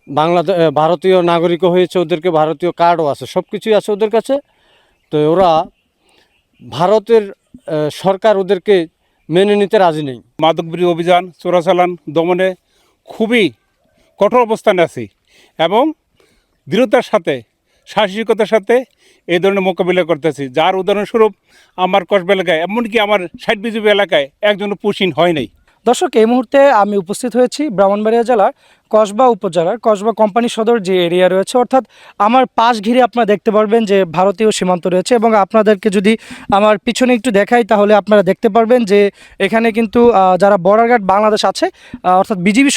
বাংলাদেশ ভারতীয় নাগরিকও হয়েছে, ওদেরকে ভারতীয় কার্ডও আছে, সব কিছুই আছে ওদের কাছে। তো ওরা ভারতের সরকার ওদেরকে মেনে নিতে রাজি নেই। মাদকবিরোধী অভিযান চোরাচালান দমনে খুবই কঠোর অবস্থানে আছি এবং দৃঢ়তার সাথে সাহসিকতার সাথে এই ধরনের মোকাবিলা করতেছি। যার উদাহরণস্বরূপ আমার কসবা এলাকায়, এমনকি আমার 60 বিজিবি এলাকায় একজনও পুশিন হয় নাই। দর্শক, এই মুহূর্তে আমি উপস্থিত হয়েছি ব্রাহ্মণবাড়িয়া জেলার কসবা উপজেলার কসবা কোম্পানি সদর যে এরিয়া রয়েছে, অর্থাৎ আমার পাশ ঘিরে আপনারা দেখতে পারবেন যে ভারতীয় সীমান্ত রয়েছে। এবং আপনাদেরকে যদি আমার পিছনে একটু দেখাই তাহলে আপনারা দেখতে পারবেন যে এখানে কিন্তু যারা বর্ডার গার্ড বাংলাদেশ আছে, অর্থাৎ বিজিবি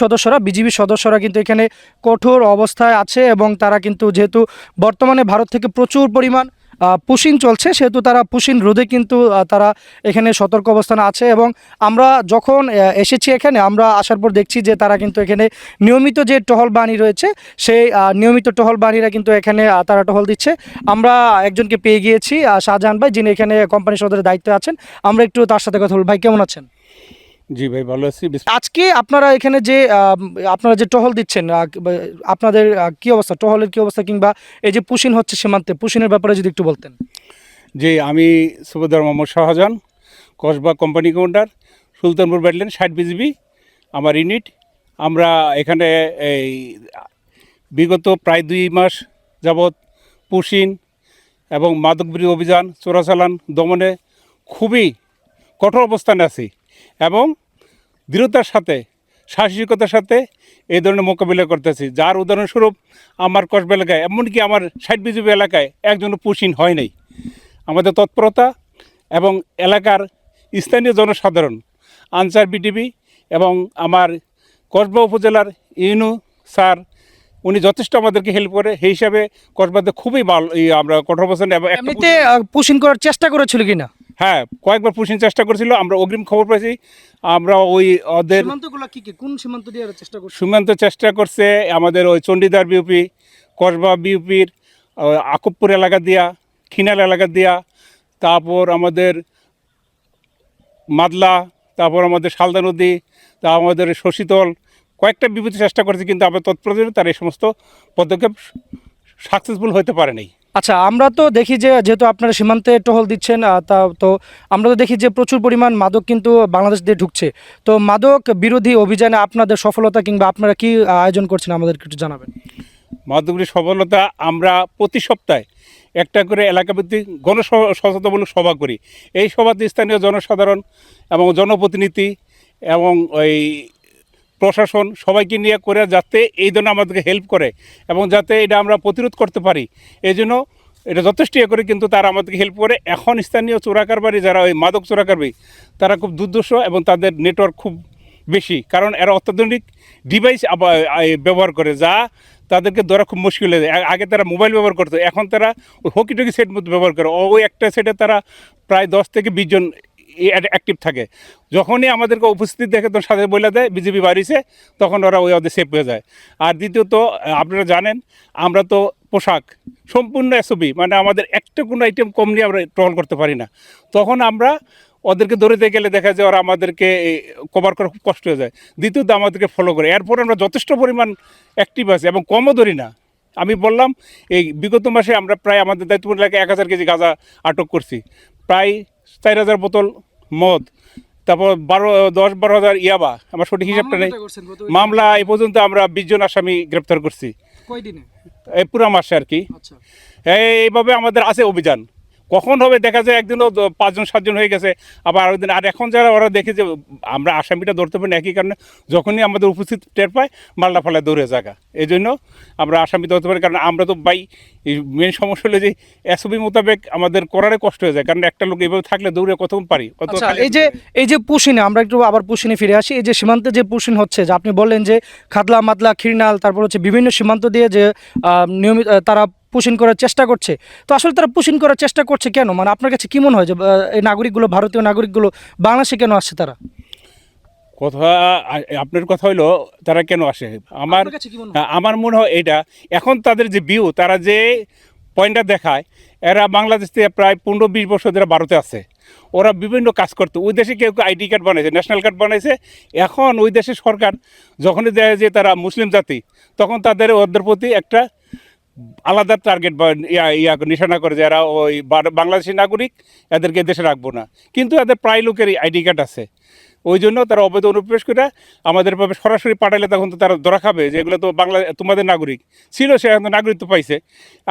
সদস্যরা কিন্তু এখানে কঠোর অবস্থায় আছে। এবং তারা কিন্তু যেহেতু বর্তমানে ভারত থেকে প্রচুর পরিমাণ পুশিং চলছে, সেহেতু তারা পুশিং রোধে কিন্তু তারা এখানে সতর্ক অবস্থানে আছে। এবং আমরা যখন এসেছি এখানে, আমরা আসার পর দেখছি যে তারা কিন্তু এখানে নিয়মিত যে টহল বাহিনী রয়েছে, সেই নিয়মিত টহল বাহিনীরা কিন্তু এখানে তারা টহল দিচ্ছে। আমরা একজনকে পেয়ে গিয়েছি, শাহজাহান ভাই, যিনি এখানে কোম্পানি সদরের দায়িত্বে আছেন। আমরা একটু তার সাথে কথা বলব। ভাই, কেমন আছেন? জি ভাই, ভালো আছি। আজকে আপনারা এখানে যে আপনারা যে টহল দিচ্ছেন, আপনাদের কি অবস্থা, টহলের কি অবস্থা, কিংবা এই যে পুশিং হচ্ছে সীমান্তে, পুশিংয়ের ব্যাপারে যদি একটু বলতেন। জি, আমি subedar Mohammad Shahjahan, Kasba company commander, Sultanpur battalion 60 BGB আমার ইউনিট। আমরা এখানে এই বিগত প্রায় 2 মাস যাবৎ পুশিং এবং মাদকবিরোধী অভিযান চোরাচালান দমনে খুবই কঠোর অবস্থানে আছি এবং দৃঢ়তার সাথে সাহসিকতার সাথে এই ধরনের মোকাবিলা করতেছি। যার উদাহরণস্বরূপ আমার কসবা এলাকায়, এমনকি আমার 60 বিজিবি এলাকায় একজনও পুশিং হয় নাই। আমাদের তৎপরতা এবং এলাকার স্থানীয় জনসাধারণ, আনসার বিটিভি এবং আমার কসবা উপজেলার ইউনু স্যার, উনি যথেষ্ট আমাদেরকে হেল্প করে। সেই হিসাবে কসবাতে খুবই ভালো আমরা কঠোর অবস্থানে। এবং এমনিতে পুশিং করার চেষ্টা করেছিল কিনা? হ্যাঁ, কয়েকবার পুশিং চেষ্টা করেছিল, আমরা অগ্রিম খবর পাইছি। আমরা ওই ওদের সীমান্তগুলো কি কোন সীমান্ত দিয়ে চেষ্টা করছে? সীমান্ত চেষ্টা করছে আমাদের ওই চণ্ডীদার বিউপি, কসবা বিউপির আকুবপুর এলাকা দিয়া, খিনাল এলাকা দিয়া, তারপর আমাদের মাদলা, তারপর আমাদের শালদা নদী, তারপর আমাদের শশীতল, কয়েকটা বিপরীত চেষ্টা করেছে, কিন্তু আমরা তৎপরতায় তার এই সমস্ত পদক্ষেপ সাকসেসফুল হতে পারে নাই। আচ্ছা, আমরা তো দেখি যে যেহেতু আপনারা সীমান্তে টহল দিচ্ছেন, তো আমরা তো দেখি যে প্রচুর পরিমাণ মাদক কিন্তু বাংলাদেশ দিয়ে ঢুকছে। তো মাদক বিরোধী অভিযানে আপনাদের সফলতা কিংবা আপনারা কি আয়োজন করছেন আমাদেরকে একটু জানাবেন। মাদকবিরোধী সফলতা, আমরা প্রতি সপ্তাহে একটা করে এলাকাভিত্তিক সচেতনমূলক সভা করি। এই সভাতে স্থানীয় জনসাধারণ এবং জনপ্রতিনিধি এবং ওই প্রশাসন সবাইকে নিয়ে করে, যাতে এই জন্য আমাদেরকে হেল্প করে এবং যাতে এটা আমরা প্রতিরোধ করতে পারি, এই জন্য এটা যথেষ্ট করে। কিন্তু তারা আমাদেরকে হেল্প করে। এখন স্থানীয় চোরাকারবারি, যারা ওই মাদক চোরাকারবারি, তারা খুব দুর্দর্শ এবং তাদের নেটওয়ার্ক খুব বেশি, কারণ এরা অত্যাধুনিক ডিভাইস ব্যবহার করে, যা তাদেরকে ধরা খুব মুশকিল হয়ে যায়। আগে তারা মোবাইল ব্যবহার করতো, এখন তারা ওই হকিটকি সেট মতো ব্যবহার করে। ওই একটা সেটে তারা প্রায় 10 থেকে 20 জন অ্যাক্টিভ থাকে। যখনই আমাদেরকে উপস্থিতি দেখে তখন সাথে বলে দেয় বিজেপি বাড়িছে, তখন ওরা ওদের সেফ হয়ে যায়। আর দ্বিতীয়ত, আপনারা জানেন আমরা তো পোশাক সম্পূর্ণ এসওবি, মানে আমাদের একটা কোনো আইটেম কম নিয়ে আমরা ট্রল করতে পারি না। তখন আমরা ওদেরকে ধরতে গেলে দেখা যায় ওরা আমাদেরকে কভার করা খুব কষ্ট হয়ে যায়। দ্বিতীয়ত, আমাদেরকে ফলো করে। এরপর আমরা যথেষ্ট পরিমাণ অ্যাক্টিভ আছি এবং কমও ধরি না। আমি বললাম, এই বিগত মাসে আমরা প্রায় আমাদের দায়িত্বপূর্ণ এলাকায় 1000 কেজি গাঁজা আটক করছি, প্রায় 4000 বোতল মদ, তারপর 10-12 হাজার ইয়াবা। আমার সঠিক হিসাবটা নেই। মামলা এ পর্যন্ত আমরা 20 জন আসামি গ্রেপ্তার করছি এই পুরো মাসে আর কি। এইভাবে আমাদের আছে অভিযান। কখন হবে দেখা যায় একদিনও 5-7 জন হয়ে গেছে, আবার আরও দিন। আর এখন যারা ওরা দেখে যে আমরা আসামিটা ধরতে পারি না, একই কারণে যখনই আমাদের উপস্থিত টের পায় মালটা ফালায় দৌড়ে জায়গা। এই জন্য আমরা আসামি ধরতে পারি, কারণ আমরা তো মেন সমস্যা হলো যে এসওবি মোতাবেক আমাদের করারে কষ্ট হয়ে যায়, কারণ একটা লোক এইভাবে থাকলে দৌড়ে কতক্ষণ পারি। এই যে পুশিনে, আমরা একটু আবার পুশিনে ফিরে আসি। এই যে সীমান্তে যে পুশিন হচ্ছে, যে আপনি বললেন যে খাদলা, মাদলা, খিরনাল, তারপর হচ্ছে বিভিন্ন সীমান্ত দিয়ে যে নিয়মিত তারা পুশিং করার চেষ্টা করছে। তো আসলে তারা পুশিং করার চেষ্টা করছে কেন? মানে আপনার কাছে কি মনে হয় যে এই নাগরিকগুলো, ভারতীয় নাগরিকগুলো বাংলাদেশে কেন আসছে? তারা আপনার কথা হইলো তারা কেন আসে, আমার মনে হয় এটা এখন তাদের যে ভিউ, তারা যে পয়েন্টটা দেখায়, এরা বাংলাদেশ থেকে প্রায় 15-20 বছর ধরে ভারতে আছে। ওরা বিভিন্ন কাজ করতো। ওই দেশে কেউ কেউ আইডি কার্ড বানাইছে, ন্যাশনাল কার্ড বানাইছে। এখন ওই দেশের সরকার যখনই দেয় যে তারা মুসলিম জাতি, তখন ওদের প্রতি একটা আলাদা টার্গেট বা নিশানা করে যে এরা ওই বাংলাদেশি নাগরিক, এদেরকে দেশে রাখবো না। কিন্তু এদের প্রায় লোকেরই আইডি কার্ড আছে, ওই জন্য তারা অবৈধ অনুপ্রবেশ করে আমাদের ভাবে সরাসরি পাঠাইলে তখন তো তারা ধরা খাবে যে এগুলো তো তোমাদের নাগরিক ছিল, সে এখন নাগরিকত্ব পাইছে।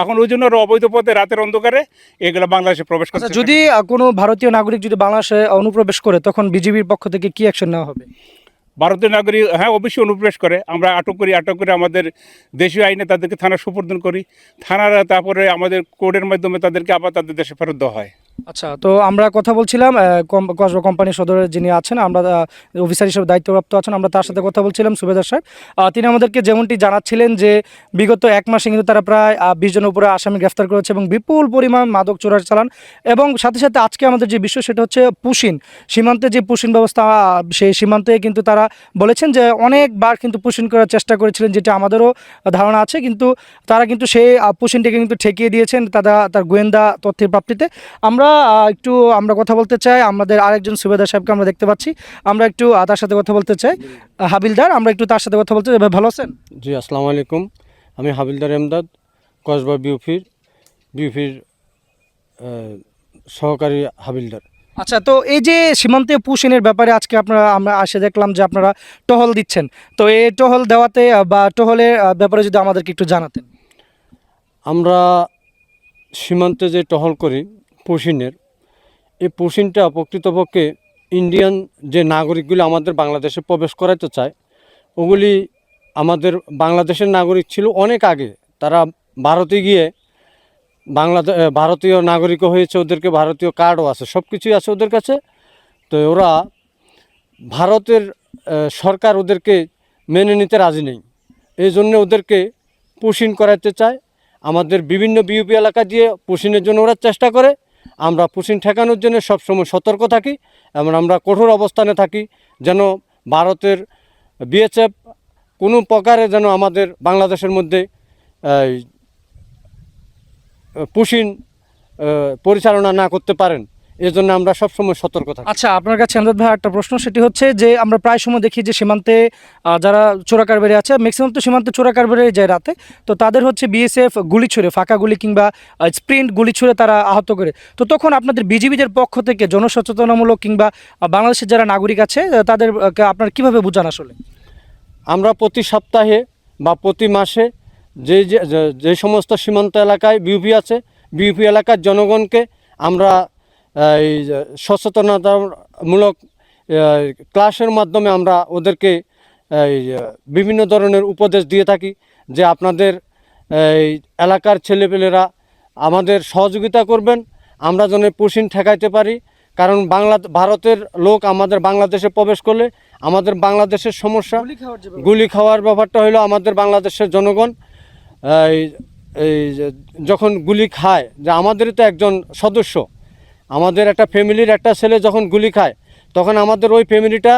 এখন ওই জন্য ওরা অবৈধ পথে রাতের অন্ধকারে এগুলো বাংলাদেশে প্রবেশ করছে। আচ্ছা, যদি কোনো ভারতীয় নাগরিক যদি বাংলাদেশে অনুপ্রবেশ করে তখন বিজিবির পক্ষ থেকে কি অ্যাকশন নেওয়া হবে? ভারতীয় নাগরিক হ্যাঁ অবশ্যই অনুপ্রবেশ করে, আমরা আটক করে আমাদের দেশীয় আইনে তাদেরকে থানা সুপর্দ করি। থানারা তারপরে আমাদের কোর্টের মাধ্যমে তাদেরকে আবার তাদের দেশে ফেরত দেওয়া হয়। আচ্ছা, তো আমরা কথা বলছিলাম কসবা কোম্পানির সদরে যিনি আছেন, আমরা অফিসার হিসেবে দায়িত্বপ্রাপ্ত আছেন, আমরা তার সাথে কথা বলছিলাম, সুবেদার সাহেব। তিনি আমাদেরকে যেমনটি জানাচ্ছিলেন যে বিগত 1 মাসে কিন্তু তারা প্রায় 20 জনের উপরে আসামি গ্রেফতার করেছে এবং বিপুল পরিমাণ মাদক চোরার চালান। এবং সাথে সাথে আজকে আমাদের যে বিষয় সেটা হচ্ছে পুশিন, সীমান্তে যে পুশিন ব্যবস্থা, সেই সীমান্তে কিন্তু তারা বলেছেন যে অনেকবার কিন্তু পুশিন করার চেষ্টা করেছিলেন, যেটা আমাদেরও ধারণা আছে, কিন্তু তারা কিন্তু সেই পুশিনটাকে কিন্তু ঠেকিয়ে দিয়েছেন তার গোয়েন্দা তথ্যের প্রাপ্তিতে। আমরা কথা বলতে চাই, আমাদের আরেকজন সুবেদার সাহেবকে আমরা দেখতে পাচ্ছি, আমরা একটু তার সাথে কথা বলতে চাই। হাবিলদার, আমরা একটু তার সাথে কথা বলতে চাই। ভালো আছেন? জি, আসসালামু আলাইকুম। আমি হাবিলদার এমদাদ, কসবা বিউপির সহকারী হাবিলদার। আচ্ছা, তো এই যে সীমান্তে পুশিনের ব্যাপারে আজকে আমরা এসে দেখলাম যে আপনারা টহল দিচ্ছেন, তো এই টহল দেওয়াতে বা টহলের ব্যাপারে যদি আমাদেরকে একটু জানাতেন। আমরা সীমান্তে যে টহল করি পুশিনের, এই পুশিনটা প্রকৃতপক্ষে ইন্ডিয়ান যে নাগরিকগুলি আমাদের বাংলাদেশে প্রবেশ করাইতে চায়, ওগুলি আমাদের বাংলাদেশের নাগরিক ছিল অনেক আগে। তারা ভারতে গিয়ে ভারতীয় নাগরিকও হয়েছে, ওদেরকে ভারতীয় কার্ডও আছে, সব কিছুই আছে ওদের কাছে। তো ওরা ভারতের সরকার ওদেরকে মেনে নিতে রাজি নেই, এই জন্য ওদেরকে পুশিন করাতে চায়। আমাদের বিভিন্ন বিউপি এলাকা দিয়ে পুশিনের জন্য ওরা চেষ্টা করে। আমরা পুশিন ঠেকানোর জন্য সবসময় সতর্ক থাকি এবং আমরা কঠোর অবস্থানে থাকি, যেন ভারতের বিএসএফ কোনো প্রকারে যেন আমাদের বাংলাদেশের মধ্যে পুশিন পরিচালনা না করতে পারেন, এই জন্য আমরা সবসময় সতর্ক থাকি। আচ্ছা, আপনার কাছে এমদাদ ভাই একটা প্রশ্ন, সেটি হচ্ছে যে আমরা প্রায় সময় দেখি যে সীমান্তে যারা চোরাকারবারি আছে, ম্যাক্সিমাম তো সীমান্তে চোরাকারবারি যায় রাতে, তো তাদের হচ্ছে বিএসএফ গুলি ছুড়ে, ফাঁকা গুলি কিংবা স্প্রিন্ট গুলি ছুড়ে তারা আহত করে। তো তখন আপনাদের বিজিবিদের পক্ষ থেকে জনসচেতনামূলক কিংবা বাংলাদেশের যারা নাগরিক আছে তাদেরকে আপনারা কীভাবে বোঝান আসলে? আমরা প্রতি সপ্তাহে বা প্রতি মাসে যে সমস্ত সীমান্ত এলাকায় বিউপি আছে, বিউপি এলাকার জনগণকে আমরা এই সচেতনতামূলক ক্লাসের মাধ্যমে আমরা ওদেরকে বিভিন্ন ধরনের উপদেশ দিয়ে থাকি যে আপনাদের এই এলাকার ছেলেপেলেরা আমাদের সহযোগিতা করবেন, আমরা যেন পুশিন ঠেকাইতে পারি। কারণ ভারতের লোক আমাদের বাংলাদেশে প্রবেশ করলে আমাদের বাংলাদেশের সমস্যা, গুলি খাওয়ার ব্যাপারটা হলো আমাদের বাংলাদেশের জনগণ এই যখন গুলি খায়, যে আমাদেরই তো একজন সদস্য, আমাদের একটা ফ্যামিলির একটা ছেলে যখন গুলি খায়, তখন আমাদের ওই ফ্যামিলিটা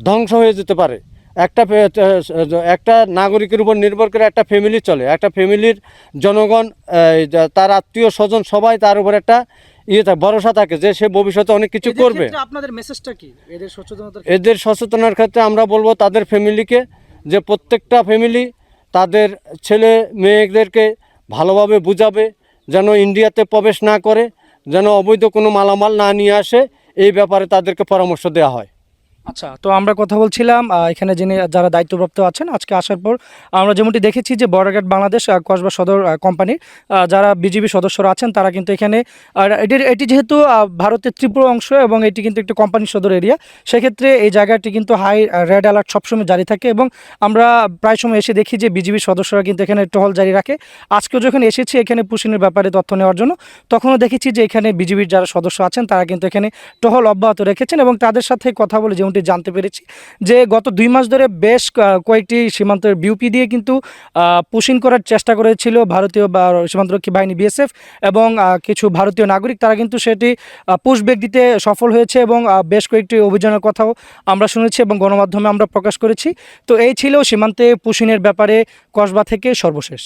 ধ্বংস হয়ে যেতে পারে। একটা নাগরিকের উপর নির্ভর করে একটা ফ্যামিলি চলে, একটা ফ্যামিলির জনগণ, তার আত্মীয় স্বজন সবাই তার উপর একটা ভরসা থাকে যে সে ভবিষ্যতে অনেক কিছু করবে। আপনাদের মেসেজটা কি এদের সচেতনার ক্ষেত্রে আমরা বলবো তাদের ফ্যামিলিকে, যে প্রত্যেকটা ফ্যামিলি তাদের ছেলে মেয়েদেরকে ভালোভাবে বুঝাবে, যেন ইন্ডিয়াতে প্রবেশ না করে, যেন অবৈধ কোনো মালামাল না নিয়ে আসে, এই ব্যাপারে তাদেরকে পরামর্শ দেওয়া হয়। আচ্ছা, তো আমরা কথা বলছিলাম এখানে যারা দায়িত্বপ্রাপ্ত আছেন আজকে আসার পর আমরা যেমনটি দেখেছি যে বর্ডার গার্ড বাংলাদেশ কসবা সদর কোম্পানির যারা বিজিবি সদস্যরা আছেন তারা কিন্তু এখানে, আর এটি যেহেতু ভারতের ত্রিপুরা অংশ এবং এটি কিন্তু একটি কোম্পানির সদর এরিয়া, সেক্ষেত্রে এই জায়গাটি কিন্তু হাই রেড অ্যালার্ট সবসময় জারি থাকে এবং আমরা প্রায় সময় এসে দেখি যে বিজিবি সদস্যরা কিন্তু এখানে টহল জারি রাখে। আজকেও যখন এসেছি এখানে পুশিনের ব্যাপারে তথ্য নেওয়ার জন্য, তখনও দেখেছি যে এখানে বিজিবির যারা সদস্য আছেন তারা কিন্তু এখানে টহল অব্যাহত রেখেছেন এবং তাদের সাথে কথা বলে যেমন জানতে পেরেছি যে গত 2 মাস ধরে বেশ কয়েকটি সীমান্তের বিউপি দিয়ে কিন্তু পুশিন করার চেষ্টা করেছিল ভারতীয় সীমান্তরক্ষী বাহিনী বিএসএফ এবং কিছু ভারতীয় নাগরিক, তারা কিন্তু সেটি পুশব্যাক দিতে সফল হয়েছে এবং বেশ কয়েকটি অভিযানের কথাও আমরা শুনেছি এবং গণমাধ্যমে আমরা প্রকাশ করেছি। তো এই ছিল সীমান্তে পুশিনের ব্যাপারে কসবা থেকে সর্বশেষ।